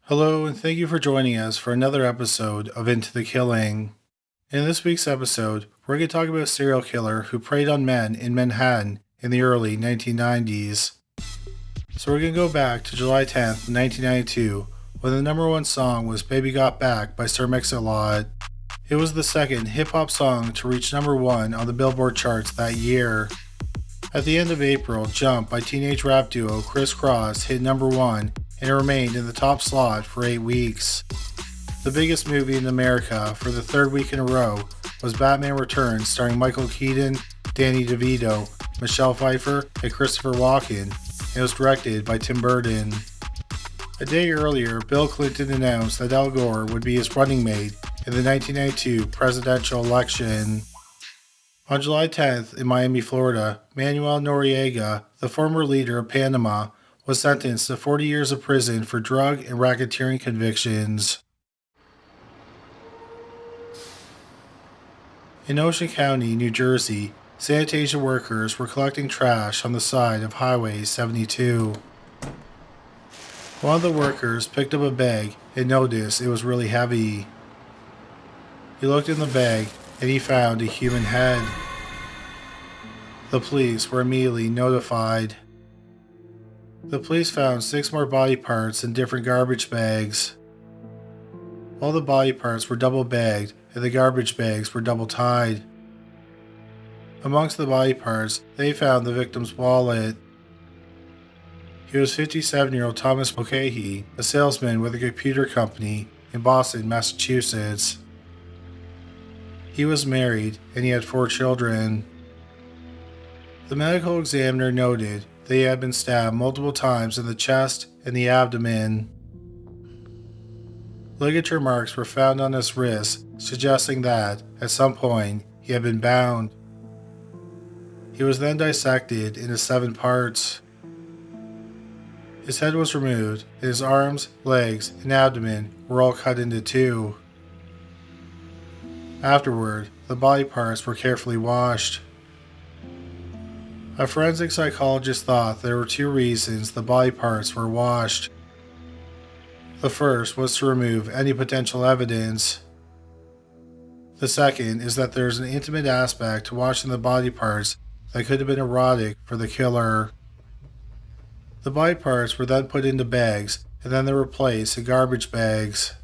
Hello, and thank you for joining us for another episode of Into the Killing. In this week's episode, we're going to talk about a serial killer who preyed on men in Manhattan in the early 1990s. So we're going to go back to July 10th, 1992, when the number one song was Baby Got Back by Sir Mix-a-Lot. It was the second hip-hop song to reach number one on the Billboard charts that year. At the end of April, Jump by teenage rap duo Criss Cross hit number one, and it remained in the top slot for 8 weeks. The biggest movie in America for the third week in a row was Batman Returns, starring Michael Keaton, Danny DeVito, Michelle Pfeiffer, and Christopher Walken, and it was directed by Tim Burton. A day earlier, Bill Clinton announced that Al Gore would be his running mate in the 1992 presidential election. On July 10th in Miami, Florida, Manuel Noriega, the former leader of Panama, was sentenced to 40 years of prison for drug and racketeering convictions. In Ocean County, New Jersey, sanitation workers were collecting trash on the side of Highway 72. One of the workers picked up a bag and noticed it was really heavy. He looked in the bag and he found a human head. The police were immediately notified. The police found 6 more body parts in different garbage bags. All the body parts were double bagged and the garbage bags were double tied. Amongst the body parts, they found the victim's wallet. He was 57-year-old Thomas Mulcahy, a salesman with a computer company in Boston, Massachusetts. He was married and he had 4 children. The medical examiner noted that he had been stabbed multiple times in the chest and the abdomen. Ligature marks were found on his wrists, suggesting that, at some point, he had been bound. He was then dissected into 7 parts. His head was removed, and his arms, legs, and abdomen were all cut into 2. Afterward, the body parts were carefully washed. A forensic psychologist thought there were 2 reasons the body parts were washed. The first was to remove any potential evidence. The second is that there is an intimate aspect to washing the body parts that could have been erotic for the killer. The body parts were then put into bags, and then they were placed in garbage bags.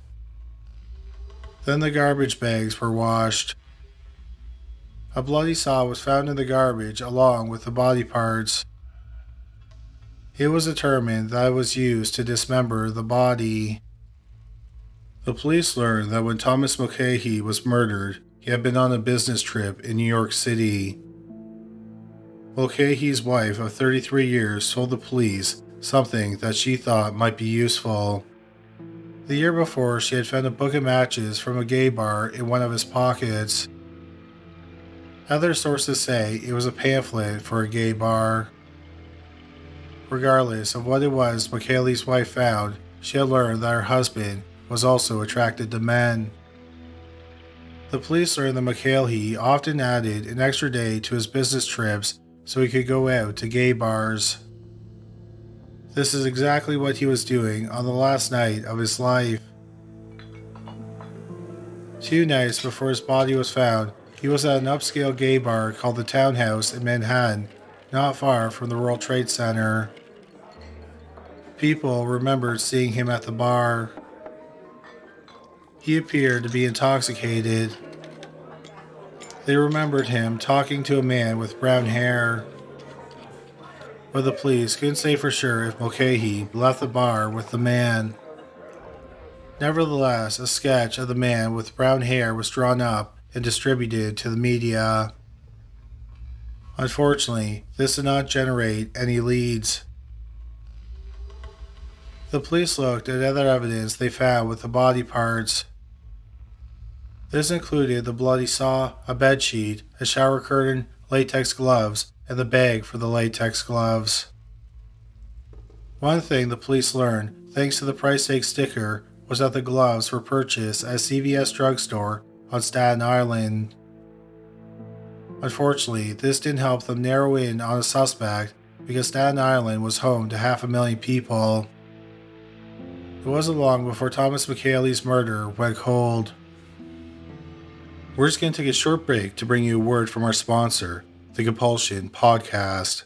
Then the garbage bags were washed. A bloody saw was found in the garbage along with the body parts. It was determined that it was used to dismember the body. The police learned that when Thomas Mulcahy was murdered, he had been on a business trip in New York City. Mulcahy's wife of 33 years told the police something that she thought might be useful. The year before, she had found a book of matches from a gay bar in one of his pockets. Other sources say it was a pamphlet for a gay bar. Regardless of what it was Mulcahy's wife found, she had learned that her husband was also attracted to men. The police learned that Mulcahy often added an extra day to his business trips so he could go out to gay bars. This is exactly what he was doing on the last night of his life. 2 nights before his body was found, he was at an upscale gay bar called the Townhouse in Manhattan, not far from the World Trade Center. People remembered seeing him at the bar. He appeared to be intoxicated. They remembered him talking to a man with brown hair. But the police couldn't say for sure if Mulcahy left the bar with the man. Nevertheless, a sketch of the man with brown hair was drawn up and distributed to the media. Unfortunately, this did not generate any leads. The police looked at other evidence they found with the body parts. This included the bloody saw, a bedsheet, a shower curtain, latex gloves, and the bag for the latex gloves. One thing the police learned, thanks to the price tag sticker, was that the gloves were purchased at a CVS drugstore on Staten Island. Unfortunately, this didn't help them narrow in on a suspect because Staten Island was home to 500,000 people. It wasn't long before Thomas Mulcahy's murder went cold. We're just going to take a short break to bring you a word from our sponsor, the Compulsion Podcast.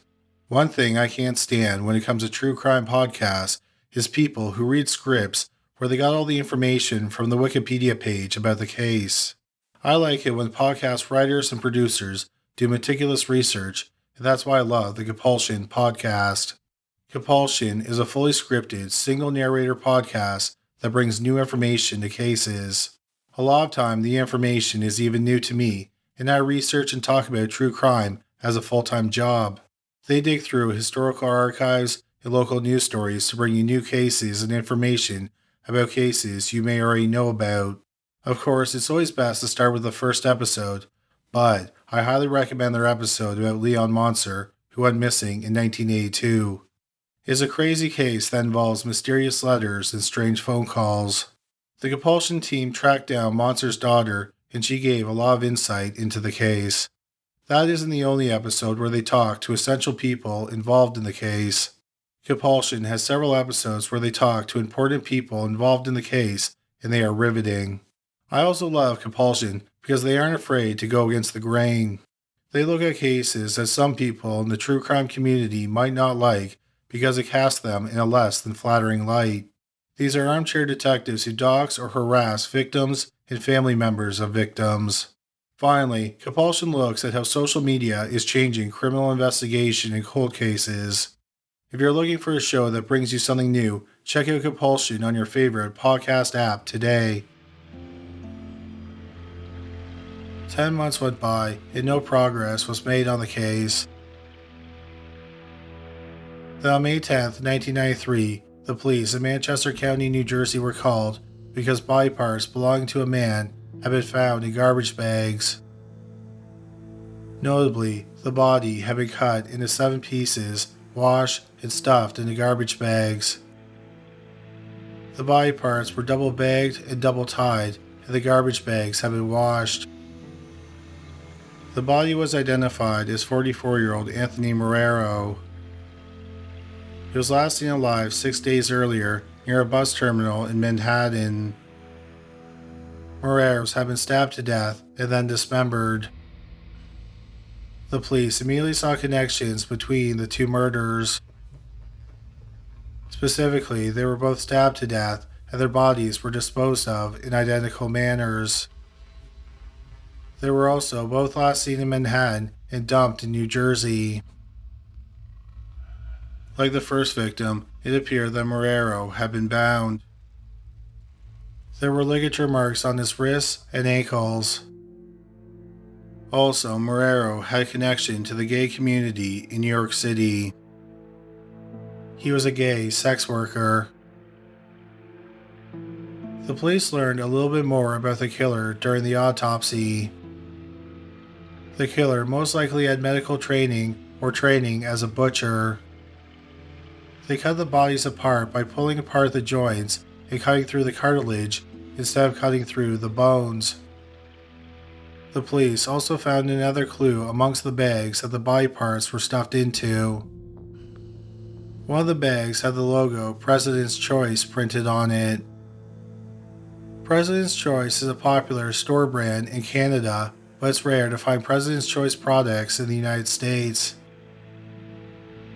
One thing I can't stand when it comes to true crime podcasts is people who read scripts where they got all the information from the Wikipedia page about the case. I like it when podcast writers and producers do meticulous research, and that's why I love the Compulsion Podcast. Compulsion is a fully scripted, single narrator podcast that brings new information to cases. A lot of time, the information is even new to me, and I research and talk about true crime as a full-time job. They dig through historical archives and local news stories to bring you new cases and information about cases you may already know about. Of course, it's always best to start with the first episode, but I highly recommend their episode about Leon Monser, who went missing in 1982. It's a crazy case that involves mysterious letters and strange phone calls. The Compulsion team tracked down Monser's daughter, and she gave a lot of insight into the case. That isn't the only episode where they talk to essential people involved in the case. Compulsion has several episodes where they talk to important people involved in the case, and they are riveting. I also love Compulsion because they aren't afraid to go against the grain. They look at cases that some people in the true crime community might not like because it casts them in a less than flattering light. These are armchair detectives who dox or harass victims and family members of victims. Finally, Compulsion looks at how social media is changing criminal investigation and cold cases. If you're looking for a show that brings you something new, check out Compulsion on your favorite podcast app today. 10 months went by and no progress was made on the case. Then on May 10, 1993, the police in Manchester County, New Jersey were called because body parts belonging to a man had been found in garbage bags. Notably, the body had been cut into 7 pieces, washed, and stuffed into garbage bags. The body parts were double bagged and double tied, and the garbage bags had been washed. The body was identified as 44-year-old Anthony Marrero. He was last seen alive 6 days earlier near a bus terminal in Manhattan. Marrero's had been stabbed to death and then dismembered. The police immediately saw connections between the two murders. Specifically, they were both stabbed to death and their bodies were disposed of in identical manners. They were also both last seen in Manhattan and dumped in New Jersey. Like the first victim, it appeared that Marrero had been bound. There were ligature marks on his wrists and ankles. Also, Marrero had a connection to the gay community in New York City. He was a gay sex worker. The police learned a little bit more about the killer during the autopsy. The killer most likely had medical training or training as a butcher. They cut the bodies apart by pulling apart the joints and cutting through the cartilage instead of cutting through the bones. The police also found another clue amongst the bags that the body parts were stuffed into. One of the bags had the logo President's Choice printed on it. President's Choice is a popular store brand in Canada, but it's rare to find President's Choice products in the United States.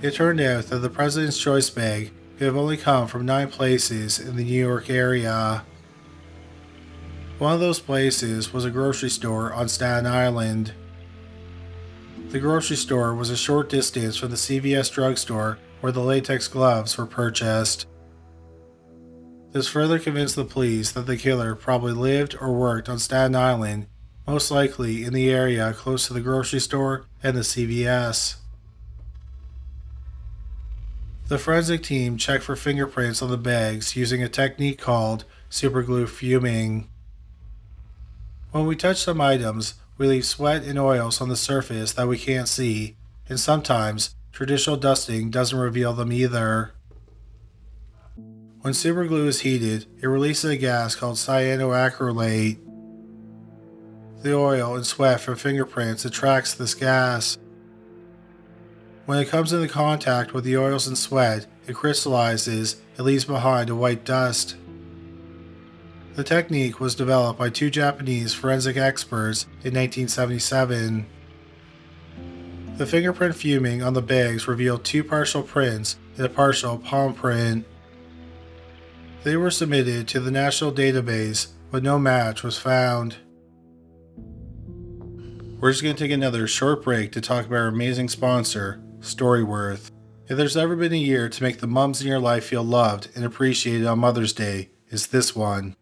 It turned out that the President's Choice bag could have only come from 9 places in the New York area. One of those places was a grocery store on Staten Island. The grocery store was a short distance from the CVS drugstore where the latex gloves were purchased. This further convinced the police that the killer probably lived or worked on Staten Island, most likely in the area close to the grocery store and the CVS. The forensic team checked for fingerprints on the bags using a technique called superglue fuming. When we touch some items, we leave sweat and oils on the surface that we can't see, and sometimes traditional dusting doesn't reveal them either. When superglue is heated, it releases a gas called cyanoacrylate. The oil and sweat from fingerprints attracts this gas. When it comes into contact with the oils and sweat, it crystallizes and leaves behind a white dust. The technique was developed by two Japanese forensic experts in 1977. The fingerprint fuming on the bags revealed two partial prints and a partial palm print. They were submitted to the national database, but no match was found. We're just going to take another short break to talk about our amazing sponsor, Storyworth. If there's ever been a year to make the mums in your life feel loved and appreciated on Mother's Day, it's this one.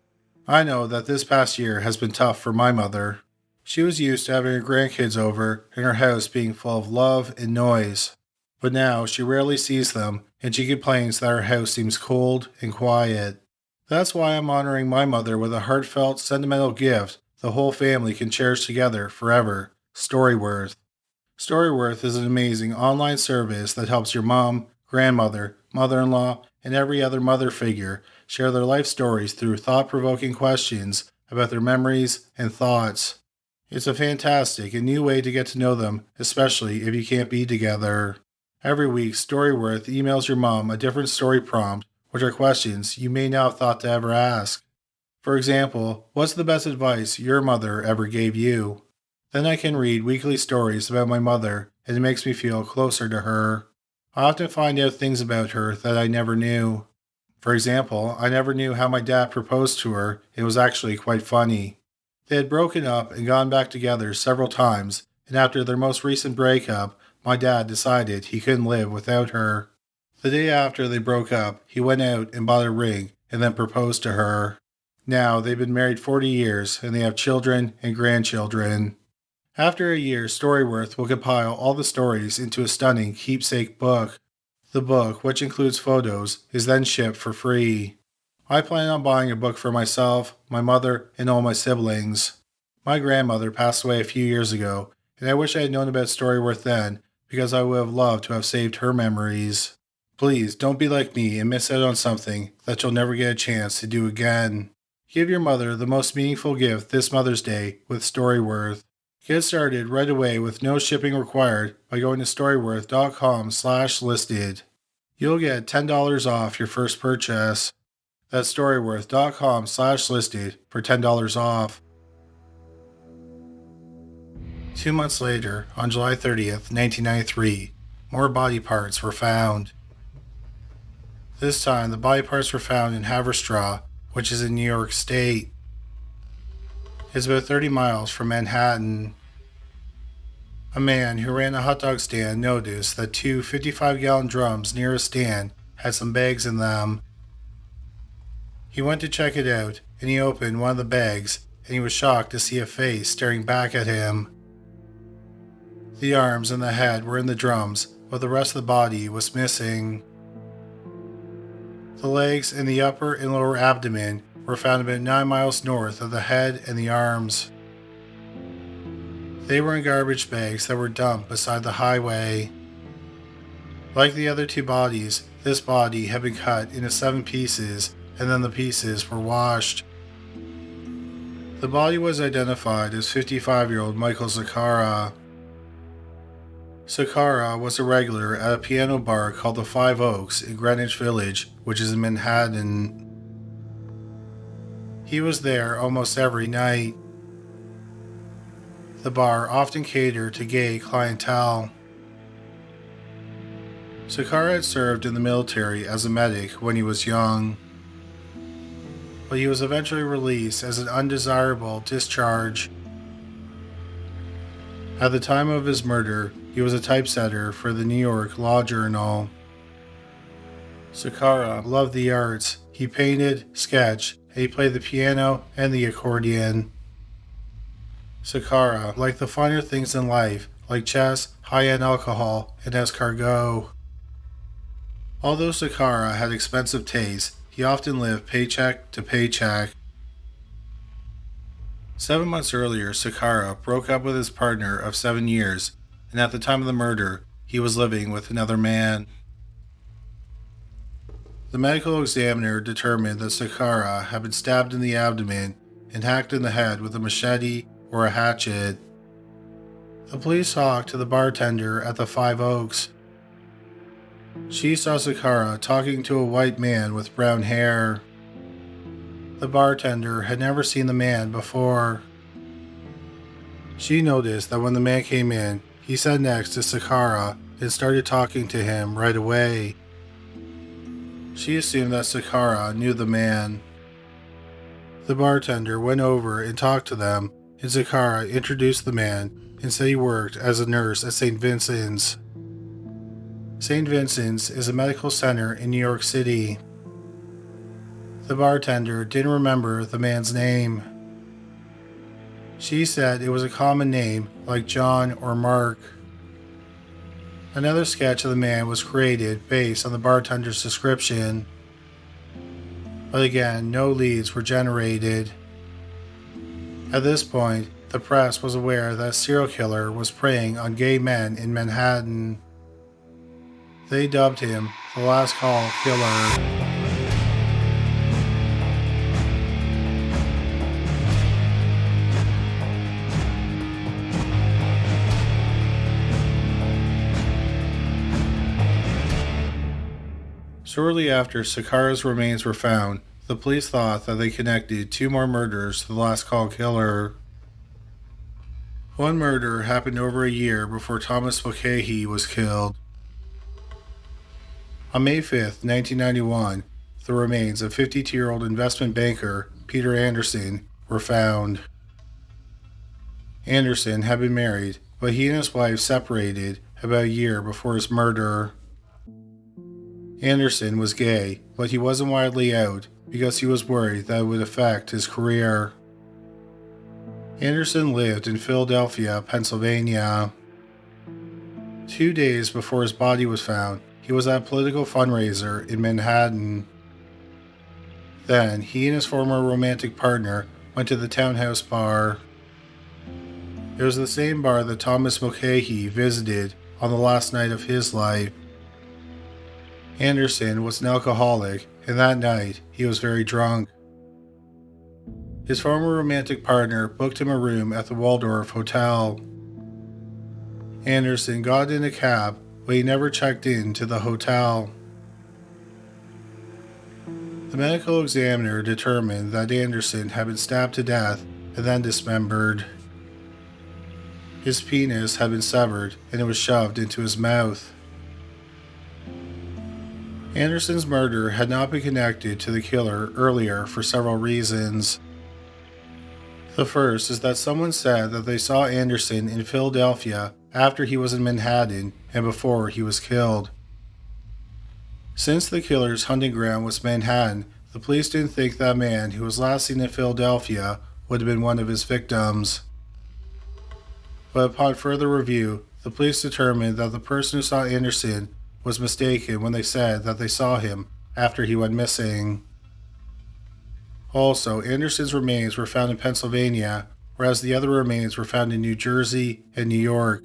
I know that this past year has been tough for my mother. She was used to having her grandkids over and her house being full of love and noise. But now she rarely sees them and she complains that her house seems cold and quiet. That's why I'm honoring my mother with a heartfelt, sentimental gift the whole family can cherish together forever, Storyworth. Storyworth is an amazing online service that helps your mom, grandmother, mother-in-law, and every other mother figure share their life stories through thought-provoking questions about their memories and thoughts. It's a fantastic and new way to get to know them, especially if you can't be together. Every week, Storyworth emails your mom a different story prompt, which are questions you may not have thought to ever ask. For example, what's the best advice your mother ever gave you? Then I can read weekly stories about my mother, and it makes me feel closer to her. I often find out things about her that I never knew. For example, I never knew how my dad proposed to her. It was actually quite funny. They had broken up and gone back together several times, and after their most recent breakup, my dad decided he couldn't live without her. The day after they broke up, he went out and bought a ring and then proposed to her. Now, they've been married 40 years and they have children and grandchildren. After a year, Storyworth will compile all the stories into a stunning keepsake book. The book, which includes photos, is then shipped for free. I plan on buying a book for myself, my mother, and all my siblings. My grandmother passed away a few years ago, and I wish I had known about Storyworth then, because I would have loved to have saved her memories. Please don't be like me and miss out on something that you'll never get a chance to do again. Give your mother the most meaningful gift this Mother's Day with Storyworth. Get started right away with no shipping required by going to storyworth.com/listed. You'll get $10 off your first purchase. That's storyworth.com/listed for $10 off. 2 months later, on July 30th, 1993, more body parts were found. This time, the body parts were found in Haverstraw, which is in New York State. It's about 30 miles from Manhattan. A man who ran a hot dog stand noticed that two 55-gallon drums near his stand had some bags in them. He went to check it out, and he opened one of the bags, and he was shocked to see a face staring back at him. The arms and the head were in the drums, but the rest of the body was missing. The legs and the upper and lower abdomen were found about 9 miles north of the head and the arms. They were in garbage bags that were dumped beside the highway. Like the other two bodies, this body had been cut into 7 pieces, and then the pieces were washed. The body was identified as 55-year-old Michael Zakara. Zakara was a regular at a piano bar called the Five Oaks in Greenwich Village, which is in Manhattan. He was there almost every night. The bar often catered to gay clientele. Zakara had served in the military as a medic when he was young, but he was eventually released as an undesirable discharge. At the time of his murder, he was a typesetter for the New York Law Journal. Zakara loved the arts. He painted, sketched, and he played the piano and the accordion. Zakara liked the finer things in life, like chess, high-end alcohol, and escargot. Although Zakara had expensive tastes, he often lived paycheck to paycheck. 7 months earlier, Zakara broke up with his partner of 7 years, and at the time of the murder, he was living with another man. The medical examiner determined that Zakara had been stabbed in the abdomen and hacked in the head with a machete or a hatchet. The police talked to the bartender at the Five Oaks. She saw Sakara talking to a white man with brown hair. The bartender had never seen the man before. She noticed that when the man came in, he sat next to Sakara and started talking to him right away. She assumed that Sakara knew the man. The bartender went over and talked to them, and Sakara introduced the man and said he worked as a nurse at St. Vincent's. St. Vincent's is a medical center in New York City. The bartender didn't remember the man's name. She said it was a common name like John or Mark. Another sketch of the man was created based on the bartender's description. But again, no leads were generated. At this point, the press was aware that a serial killer was preying on gay men in Manhattan. They dubbed him the Last Call Killer. Shortly after Sakara's remains were found, the police thought that they connected 2 more murders to the Last Call Killer. One murder happened over a year before Thomas Mulcahy was killed. On May 5, 1991, the remains of 52-year-old investment banker Peter Anderson were found. Anderson had been married, but he and his wife separated about a year before his murder. Anderson was gay, but he wasn't widely out because he was worried that it would affect his career. Anderson lived in Philadelphia, Pennsylvania. 2 days before his body was found, he was at a political fundraiser in Manhattan. Then, he and his former romantic partner went to the Townhouse Bar. It was the same bar that Thomas Mulcahy visited on the last night of his life. Anderson was an alcoholic, and that night he was very drunk. His former romantic partner booked him a room at the Waldorf Hotel. Anderson got in a cab, but he never checked into the hotel. The medical examiner determined that Anderson had been stabbed to death and then dismembered. His penis had been severed and it was shoved into his mouth. Anderson's murder had not been connected to the killer earlier for several reasons. The first is that someone said that they saw Anderson in Philadelphia after he was in Manhattan and before he was killed. Since the killer's hunting ground was Manhattan, the police didn't think that man who was last seen in Philadelphia would have been one of his victims. But upon further review, the police determined that the person who saw Anderson was mistaken when they said that they saw him after he went missing. Also, Anderson's remains were found in Pennsylvania, whereas the other remains were found in New Jersey and New York.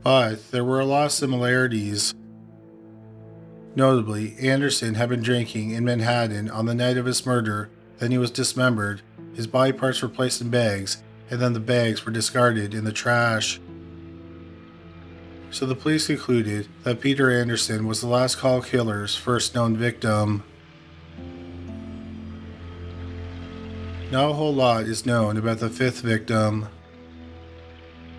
But there were a lot of similarities. Notably, Anderson had been drinking in Manhattan on the night of his murder, then he was dismembered, his body parts were placed in bags, and then the bags were discarded in the trash. So the police concluded that Peter Anderson was the Last Call Killer's first known victim. Not a whole lot is known about the 5th victim.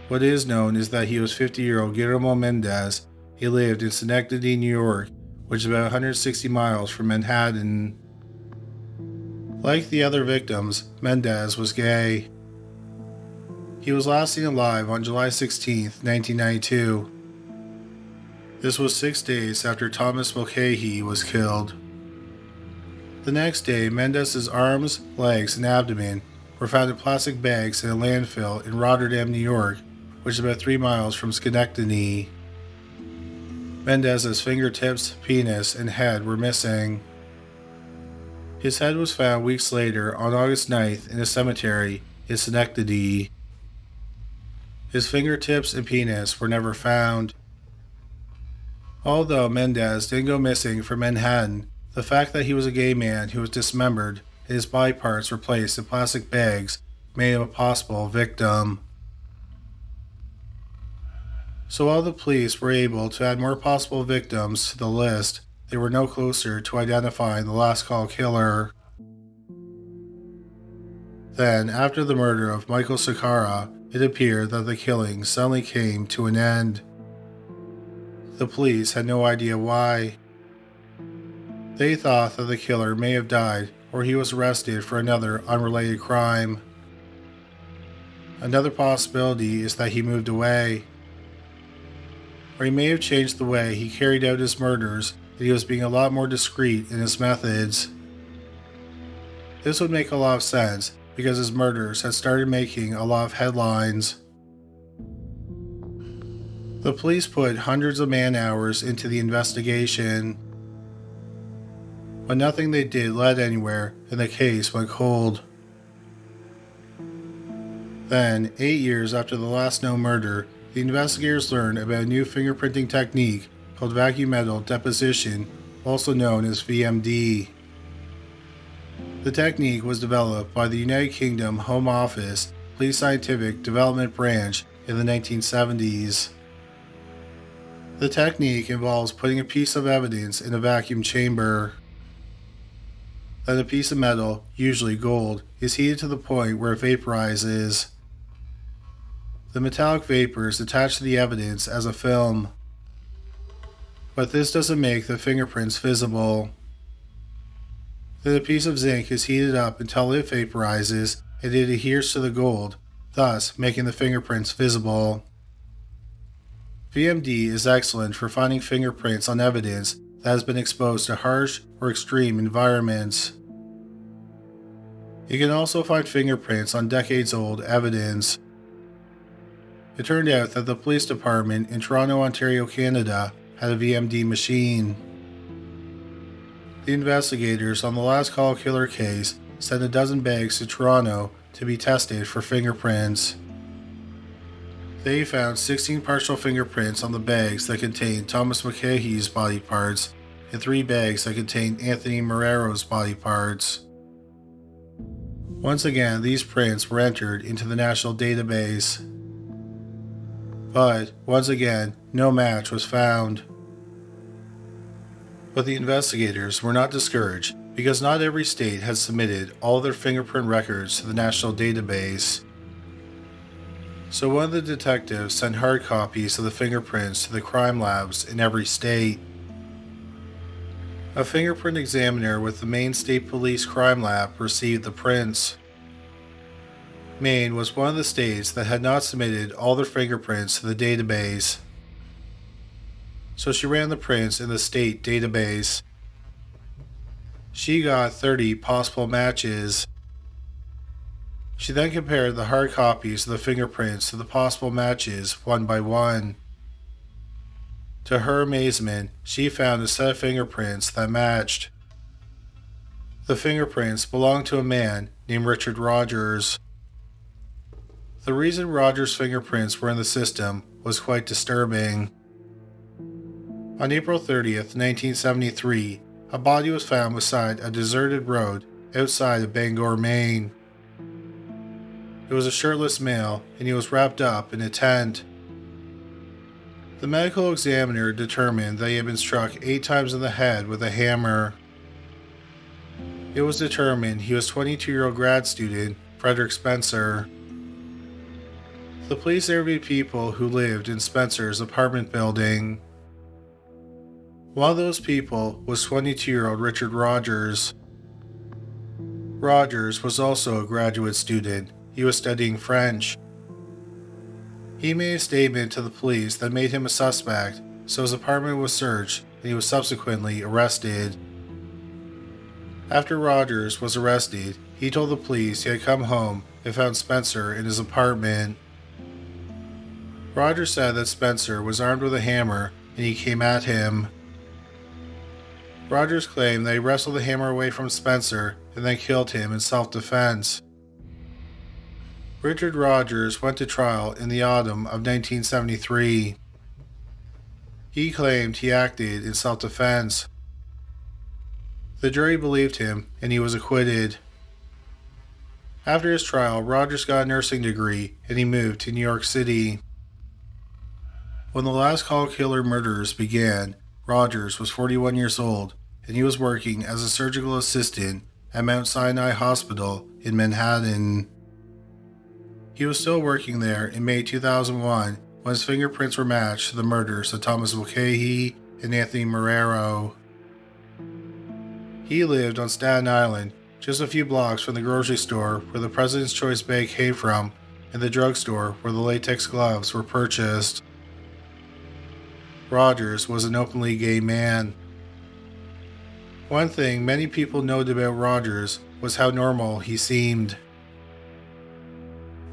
What is known is that he was 50-year-old Guillermo Mendez. He lived in Schenectady, New York, which is about 160 miles from Manhattan. Like the other victims, Mendez was gay. He was last seen alive on July 16, 1992. This was 6 days after Thomas Mulcahy was killed. The next day, Mendez's arms, legs, and abdomen were found in plastic bags in a landfill in Rotterdam, New York, which is about 3 miles from Schenectady. Mendez's fingertips, penis, and head were missing. His head was found weeks later on August 9th in a cemetery in Schenectady. His fingertips and penis were never found. Although Mendez didn't go missing from Manhattan, the fact that he was a gay man who was dismembered and his body parts were placed in plastic bags made him a possible victim. So while the police were able to add more possible victims to the list, they were no closer to identifying the last call killer. Then, after the murder of Michael Sakara, it appeared that the killing suddenly came to an end. The police had no idea why. They thought that the killer may have died or he was arrested for another unrelated crime. Another possibility is that he moved away. Or he may have changed the way he carried out his murders and he was being a lot more discreet in his methods. This would make a lot of sense because his murders had started making a lot of headlines. The police put hundreds of man-hours into the investigation, but nothing they did led anywhere and the case went cold. Then, 8 years after the last known murder, the investigators learned about a new fingerprinting technique called vacuum metal deposition, also known as VMD. The technique was developed by the United Kingdom Home Office Police Scientific Development Branch in the 1970s. The technique involves putting a piece of evidence in a vacuum chamber. Then a piece of metal, usually gold, is heated to the point where it vaporizes. The metallic vapor is attached to the evidence as a film, but this doesn't make the fingerprints visible. Then a piece of zinc is heated up until it vaporizes and it adheres to the gold, thus making the fingerprints visible. VMD is excellent for finding fingerprints on evidence that has been exposed to harsh or extreme environments. You can also find fingerprints on decades-old evidence. It turned out that the police department in Toronto, Ontario, Canada had a VMD machine. The investigators on the last call killer case sent a dozen bags to Toronto to be tested for fingerprints. They found 16 partial fingerprints on the bags that contained Thomas Mulcahy's body parts and 3 bags that contained Anthony Marrero's body parts. Once again, these prints were entered into the national database. But, once again, no match was found. But the investigators were not discouraged because not every state had submitted all of their fingerprint records to the national database. So one of the detectives sent hard copies of the fingerprints to the crime labs in every state. A fingerprint examiner with the Maine State Police Crime Lab received the prints. Maine was one of the states that had not submitted all their fingerprints to the database. So she ran the prints in the state database. She got 30 possible matches. She then compared the hard copies of the fingerprints to the possible matches one by one. To her amazement, she found a set of fingerprints that matched. The fingerprints belonged to a man named Richard Rogers. The reason Rogers' fingerprints were in the system was quite disturbing. On April 30th, 1973, a body was found beside a deserted road outside of Bangor, Maine. It was a shirtless male, and he was wrapped up in a tent. The medical examiner determined that he had been struck 8 times in the head with a hammer. It was determined he was 22-year-old grad student Frederick Spencer. The police interviewed people who lived in Spencer's apartment building. One of those people was 22-year-old Richard Rogers. Rogers was also a graduate student. He was studying French. He made a statement to the police that made him a suspect, so his apartment was searched and he was subsequently arrested. After Rogers was arrested, he told the police he had come home and found Spencer in his apartment. Rogers said that Spencer was armed with a hammer and he came at him. Rogers claimed that he wrestled the hammer away from Spencer and then killed him in self-defense. Richard Rogers went to trial in the autumn of 1973. He claimed he acted in self-defense. The jury believed him and he was acquitted. After his trial, Rogers got a nursing degree and he moved to New York City. When the last call killer murders began, Rogers was 41 years old, and he was working as a surgical assistant at Mount Sinai Hospital in Manhattan. He was still working there in May 2001 when his fingerprints were matched to the murders of Thomas Mulcahy and Anthony Marrero. He lived on Staten Island, just a few blocks from the grocery store where the President's Choice bag came from and the drugstore where the latex gloves were purchased. Rogers was an openly gay man. One thing many people noted about Rogers was how normal he seemed.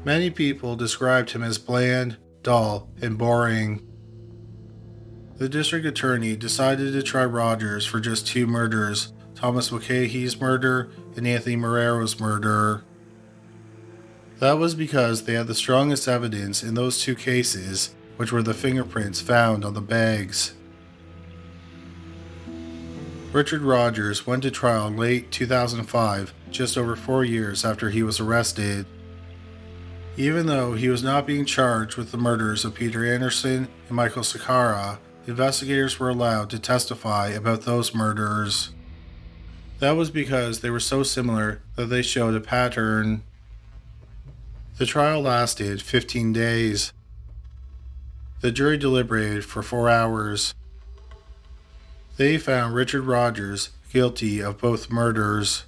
Many people described him as bland, dull, and boring. The district attorney decided to try Rogers for just 2 murders, Thomas Mulcahy's murder and Anthony Marrero's murder. That was because they had the strongest evidence in those 2 cases, which were the fingerprints found on the bags. Richard Rogers went to trial in late 2005, just over 4 years after he was arrested. Even though he was not being charged with the murders of Peter Anderson and Michael Sakara, investigators were allowed to testify about those murders. That was because they were so similar that they showed a pattern. The trial lasted 15 days. The jury deliberated for 4 hours. They found Richard Rogers guilty of both murders.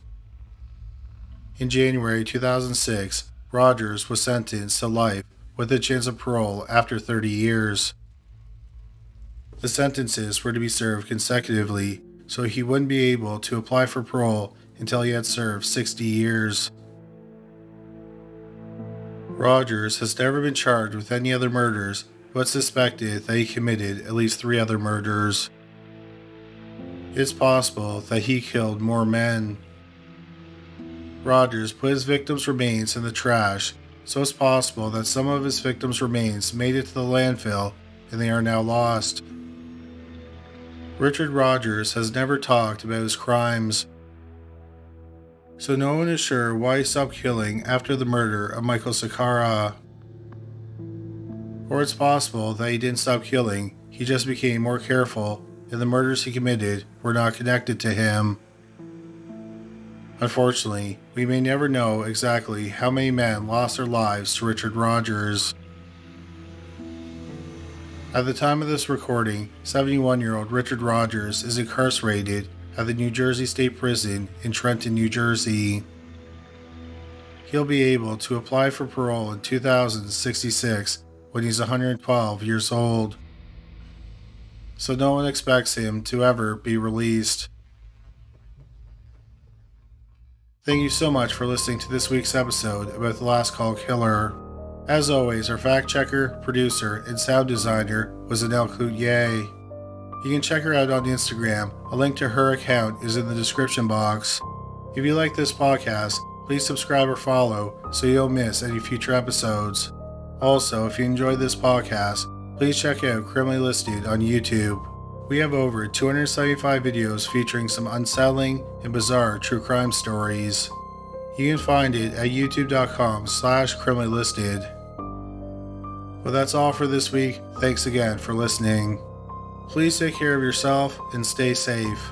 In January 2006, Rogers was sentenced to life with a chance of parole after 30 years. The sentences were to be served consecutively, so he wouldn't be able to apply for parole until he had served 60 years. Rogers has never been charged with any other murders, but suspected that he committed at least 3 other murders. It's possible that he killed more men. Rogers put his victims' remains in the trash, so it's possible that some of his victims' remains made it to the landfill and they are now lost. Richard Rogers has never talked about his crimes, so no one is sure why he stopped killing after the murder of Michael Sakara. Or it's possible that he didn't stop killing, he just became more careful and the murders he committed were not connected to him. Unfortunately, we may never know exactly how many men lost their lives to Richard Rogers. At the time of this recording, 71-year-old Richard Rogers is incarcerated at the New Jersey State Prison in Trenton, New Jersey. He'll be able to apply for parole in 2066 when he's 112 years old. So no one expects him to ever be released. Thank you so much for listening to this week's episode about the Last Call Killer. As always, our fact checker, producer, and sound designer was Anel Coutier. You can check her out on Instagram. A link to her account is in the description box. If you like this podcast, please subscribe or follow so you don't miss any future episodes. Also, if you enjoyed this podcast, please check out Criminally Listed on YouTube. We have over 275 videos featuring some unsettling and bizarre true crime stories. You can find it at youtube.com/criminallylisted. Well, that's all for this week. Thanks again for listening. Please take care of yourself and stay safe.